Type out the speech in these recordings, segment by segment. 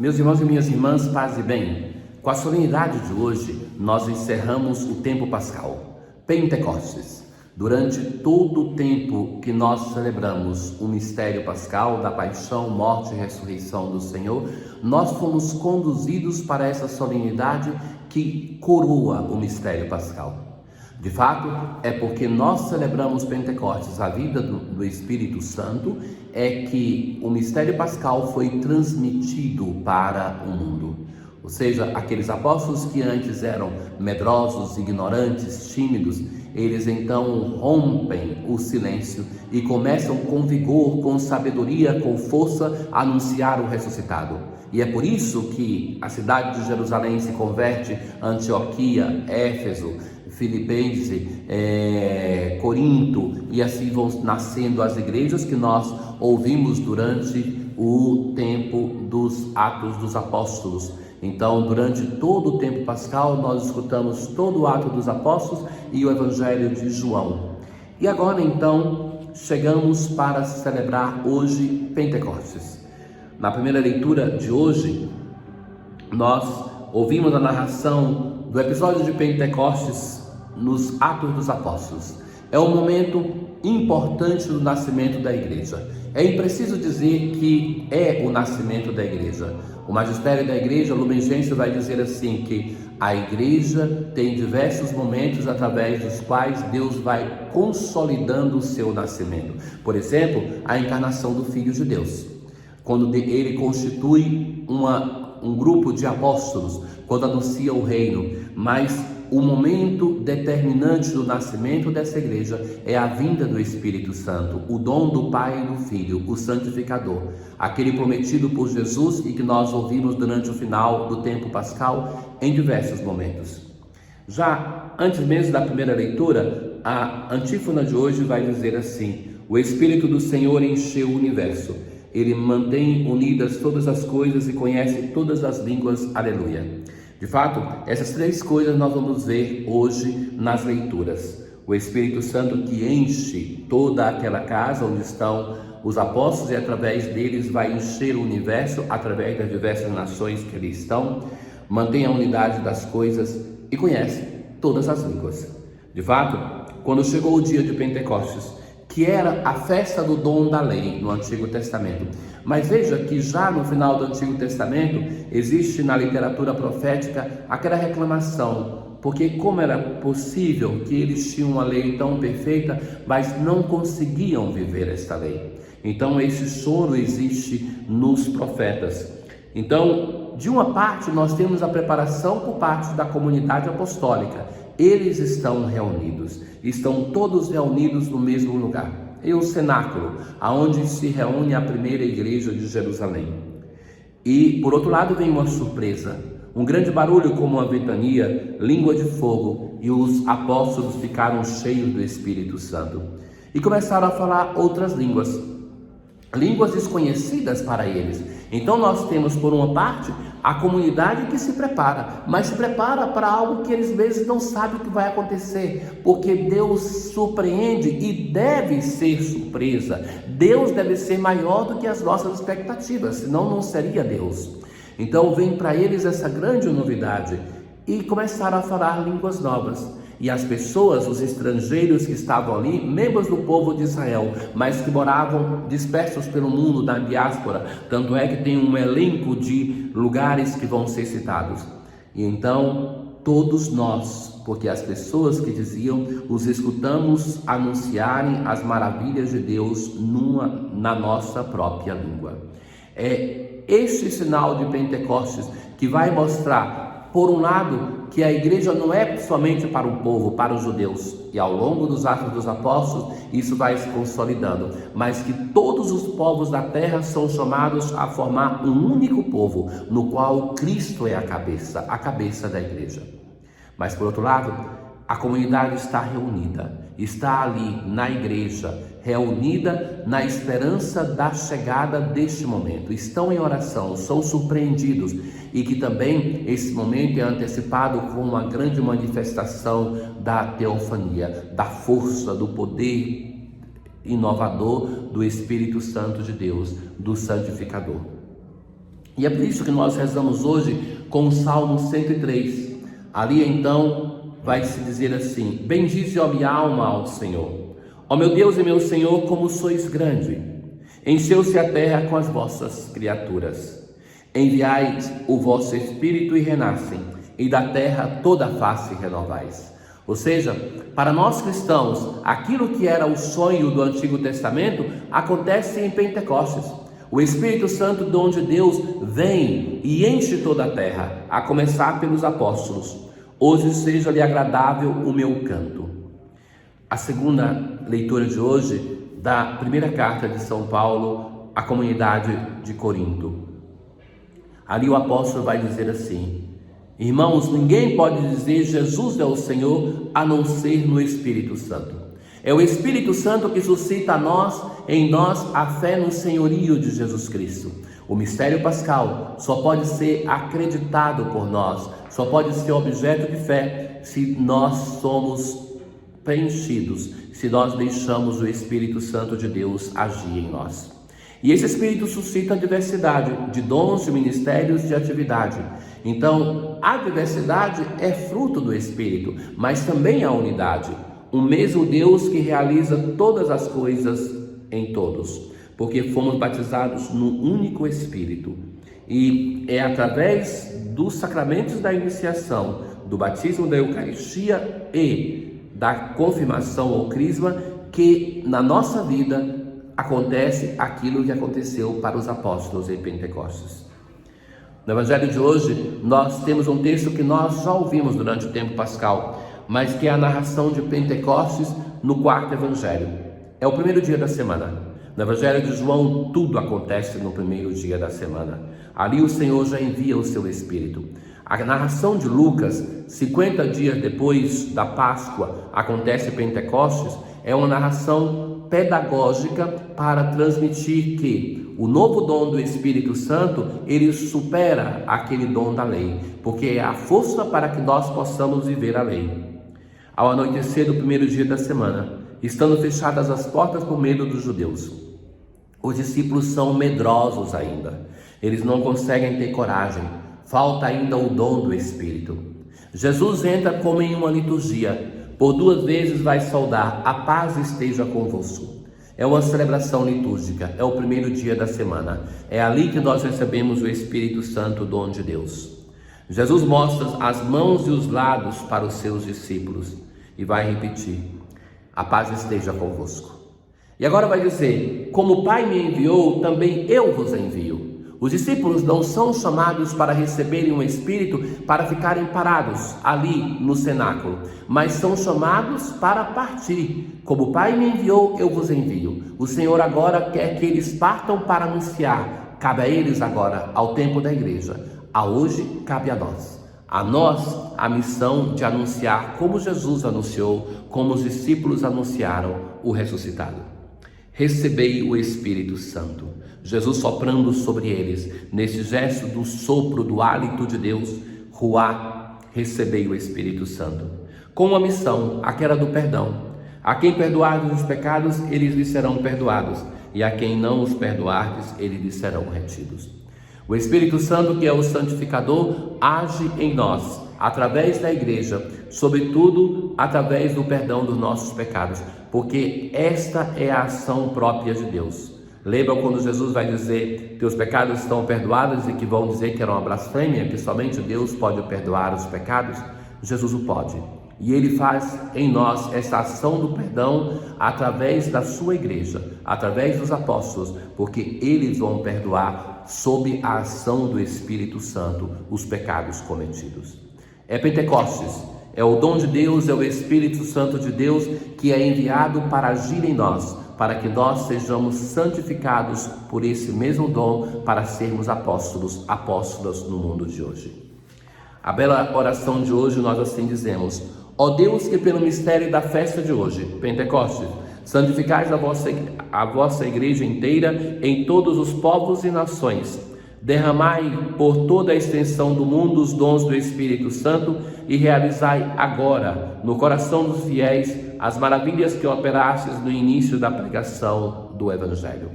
Meus irmãos e minhas irmãs, paz e bem. Com a solenidade de hoje, nós encerramos o tempo pascal, Pentecostes. Durante todo o tempo que nós celebramos o mistério pascal da paixão, morte e ressurreição do Senhor, nós fomos conduzidos para essa solenidade que coroa o mistério pascal. De fato, é porque nós celebramos Pentecostes, a vida do Espírito Santo, é que o mistério pascal foi transmitido para o mundo. Ou seja, aqueles apóstolos que antes eram medrosos, ignorantes, tímidos, eles então rompem o silêncio e começam com vigor, com sabedoria, com força a anunciar o ressuscitado. E é por isso que a cidade de Jerusalém se converte, Antioquia, Éfeso, Filipenses, Corinto, e assim vão nascendo as igrejas que nós ouvimos durante o tempo dos Atos dos Apóstolos. Então, durante todo o tempo pascal, nós escutamos todo o Ato dos Apóstolos e o Evangelho de João. E agora, então, chegamos para celebrar hoje Pentecostes. Na primeira leitura de hoje, nós ouvimos a narração do episódio de Pentecostes nos Atos dos Apóstolos. É um momento importante do nascimento da igreja. É impreciso dizer que é o nascimento da igreja. O magistério da igreja, Lumen Gentium, vai dizer assim que a igreja tem diversos momentos através dos quais Deus vai consolidando o seu nascimento. Por exemplo, a encarnação do Filho de Deus, quando ele constitui um grupo de apóstolos, quando anuncia o reino. Mas o momento determinante do nascimento dessa igreja é a vinda do Espírito Santo, o dom do Pai e do Filho, o santificador, aquele prometido por Jesus e que nós ouvimos durante o final do tempo pascal em diversos momentos. Já antes mesmo da primeira leitura, a antífona de hoje vai dizer assim: o Espírito do Senhor encheu o universo, ele mantém unidas todas as coisas e conhece todas as línguas, aleluia. De fato, essas três coisas nós vamos ver hoje nas leituras. O Espírito Santo que enche toda aquela casa onde estão os apóstolos e através deles vai encher o universo, através das diversas nações que ali estão, mantém a unidade das coisas e conhece todas as línguas. De fato, quando chegou o dia de Pentecostes, que era a festa do dom da lei no Antigo Testamento. Mas veja que já no final do Antigo Testamento existe na literatura profética aquela reclamação, porque como era possível que eles tinham uma lei tão perfeita, mas não conseguiam viver esta lei. Então esse choro existe nos profetas. Então, de uma parte nós temos a preparação por parte da comunidade apostólica. Eles estão reunidos, estão todos reunidos no mesmo lugar. É o cenáculo, aonde se reúne a primeira igreja de Jerusalém. E por outro lado vem uma surpresa, um grande barulho como uma ventania, língua de fogo, e os apóstolos ficaram cheios do Espírito Santo e começaram a falar outras línguas, línguas desconhecidas para eles. Então nós temos, por uma parte, a comunidade que se prepara, mas se prepara para algo que eles às vezes não sabem o que vai acontecer, porque Deus surpreende e deve ser surpresa. Deus deve ser maior do que as nossas expectativas, senão não seria Deus. Então vem para eles essa grande novidade e começaram a falar línguas novas. E as pessoas, os estrangeiros que estavam ali, membros do povo de Israel, mas que moravam dispersos pelo mundo, na diáspora, tanto é que tem um elenco de lugares que vão ser citados. E então, todos nós, porque as pessoas que diziam, os escutamos anunciarem as maravilhas de Deus na nossa própria língua. É este sinal de Pentecostes que vai mostrar, por um lado, que a igreja não é somente para o povo, para os judeus, e ao longo dos Atos dos Apóstolos isso vai se consolidando, mas que todos os povos da terra são chamados a formar um único povo, no qual Cristo é a cabeça da igreja. Mas por outro lado, a comunidade está reunida, está ali na igreja, reunida na esperança da chegada deste momento. Estão em oração, são surpreendidos e que também esse momento é antecipado com uma grande manifestação da teofania, da força, do poder inovador do Espírito Santo de Deus, do santificador. E é por isso que nós rezamos hoje com o Salmo 103. Ali então vai se dizer assim: bendize, ó minha alma, ao Senhor. Ó meu Deus e meu Senhor, como sois grande! Encheu-se a terra com as vossas criaturas. Enviai o vosso Espírito e renascem, e da terra toda a face renovais. Ou seja, para nós cristãos, aquilo que era o sonho do Antigo Testamento acontece em Pentecostes. O Espírito Santo, dom de Deus, vem e enche toda a terra, a começar pelos apóstolos. Hoje seja-lhe agradável o meu canto. A segunda leitura de hoje da primeira carta de São Paulo à comunidade de Corinto. Ali o apóstolo vai dizer assim: irmãos, ninguém pode dizer Jesus é o Senhor a não ser no Espírito Santo. É o Espírito Santo que suscita em nós a fé no senhorio de Jesus Cristo. O mistério pascal só pode ser acreditado por nós, só pode ser objeto de fé se nós somos preenchidos, se nós deixamos o Espírito Santo de Deus agir em nós. E esse Espírito suscita a diversidade de dons, de ministérios, de atividade. Então, a diversidade é fruto do Espírito, mas também a unidade. O mesmo Deus que realiza todas as coisas em todos, porque fomos batizados no único Espírito. E é através dos sacramentos da iniciação, do batismo, da Eucaristia e da confirmação ou crisma que na nossa vida acontece aquilo que aconteceu para os apóstolos em Pentecostes. No Evangelho de hoje, nós temos um texto que nós já ouvimos durante o tempo pascal, mas que é a narração de Pentecostes no quarto Evangelho. É o primeiro dia da semana. No Evangelho de João, tudo acontece no primeiro dia da semana. Ali o Senhor já envia o seu Espírito. A narração de Lucas, 50 dias depois da Páscoa, acontece Pentecostes, é uma narração pedagógica para transmitir que o novo dom do Espírito Santo, ele supera aquele dom da lei, porque é a força para que nós possamos viver a lei. Ao anoitecer do primeiro dia da semana, estando fechadas as portas por medo dos judeus, os discípulos são medrosos ainda, eles não conseguem ter coragem, falta ainda o dom do Espírito. Jesus entra como em uma liturgia, por 2 vezes vai saudar: a paz esteja convosco. É uma celebração litúrgica, é o primeiro dia da semana, é ali que nós recebemos o Espírito Santo, o dom de Deus. Jesus mostra as mãos e os lados para os seus discípulos e vai repetir: a paz esteja convosco. E agora vai dizer: como o Pai me enviou, também eu vos envio. Os discípulos não são chamados para receberem um Espírito para ficarem parados ali no cenáculo, mas são chamados para partir. Como o Pai me enviou, eu vos envio. O Senhor agora quer que eles partam para anunciar. Cabe a eles agora, ao tempo da igreja. A hoje cabe a nós. A nós a missão de anunciar como Jesus anunciou, como os discípulos anunciaram o ressuscitado. Recebei o Espírito Santo. Jesus soprando sobre eles, nesse gesto do sopro, do hálito de Deus, ruá, recebei o Espírito Santo. Com uma missão, aquela do perdão. A quem perdoardes os pecados, eles lhes serão perdoados, e a quem não os perdoardes, eles lhes serão retidos. O Espírito Santo, que é o santificador, age em nós, através da igreja, sobretudo através do perdão dos nossos pecados, porque esta é a ação própria de Deus. Lembram quando Jesus vai dizer que os pecados estão perdoados e que vão dizer que era uma blasfêmia, que somente Deus pode perdoar os pecados? Jesus o pode. E Ele faz em nós essa ação do perdão através da sua igreja, através dos apóstolos, porque eles vão perdoar sob a ação do Espírito Santo os pecados cometidos. É Pentecostes, é o dom de Deus, é o Espírito Santo de Deus que é enviado para agir em nós, para que nós sejamos santificados por esse mesmo dom, para sermos apóstolos, apóstolas no mundo de hoje. A bela oração de hoje nós assim dizemos: ó Deus, que pelo mistério da festa de hoje, Pentecostes, santificais a vossa igreja inteira em todos os povos e nações, derramai por toda a extensão do mundo os dons do Espírito Santo e realizai agora no coração dos fiéis as maravilhas que operastes no início da pregação do Evangelho.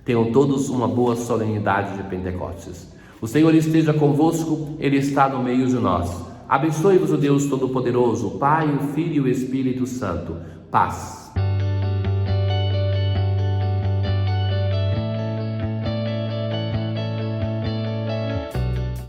Tenham todos uma boa solenidade de Pentecostes. O Senhor esteja convosco, Ele está no meio de nós. Abençoe-vos o Deus Todo-Poderoso, o Pai, o Filho e o Espírito Santo. Paz.